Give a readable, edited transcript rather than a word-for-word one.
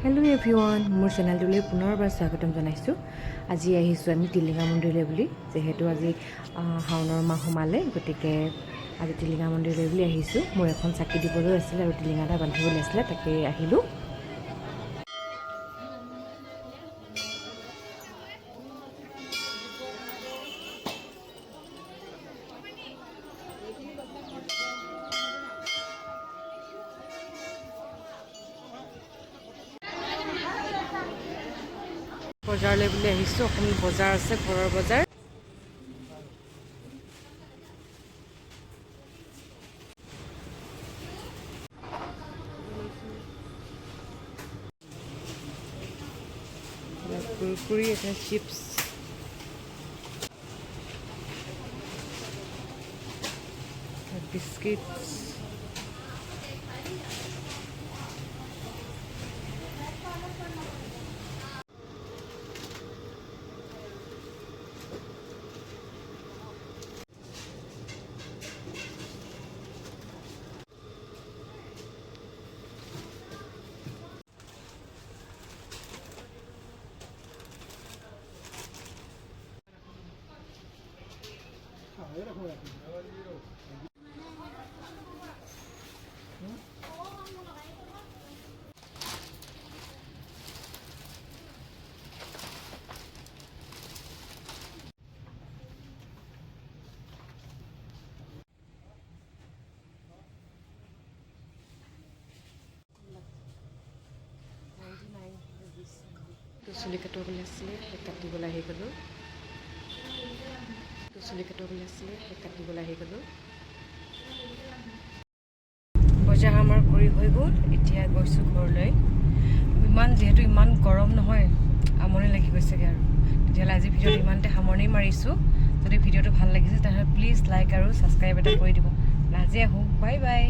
Hello' everyone, মোৰ চেনেলটোলৈ পুনৰবাৰ স্বাগতম জনাইছোঁ। আজি আহিছোঁ আমি টিলিঙা মন্দিৰলৈ বুলি, যিহেতু আজি শাওণৰ মাহ সোমালে, গতিকে আজি টিলিঙা মন্দিৰলৈ বুলি আহিছোঁ। মোৰ এখন চাকি দিবলৈ আছিলে আৰু টিলিঙা এটা বান্ধিবলৈ আছিলে, তাকে আহিলোঁ। বজাৰলৈ বুলি আহিছোঁ। অসমত বজাৰ আছে, ঘৰৰ বজাৰ। কুৰকুৰি, এটা চিপছ, বিস্কিটছ, চুলি কাটিবলৈ আছিলে, সেই কাটিবলৈ আহি গ'লোঁ। বজাৰ আমাৰ কৰি হৈ গ'ল। এতিয়া গৈছোঁ ঘৰলৈ। যিহেতু ইমান গৰম নহয়, আমনি লাগি গৈছেগৈ আৰু। তেতিয়াহ'লে আজি ভিডিঅ'টো ইমানতে সামৰণি মাৰিছোঁ। যদি ভিডিঅ'টো ভাল লাগিছে তেনেহ'লে প্লিজ লাইক আৰু ছাবস্ক্ৰাইব এটা কৰি দিব। আজি আহোঁ, বাই বাই।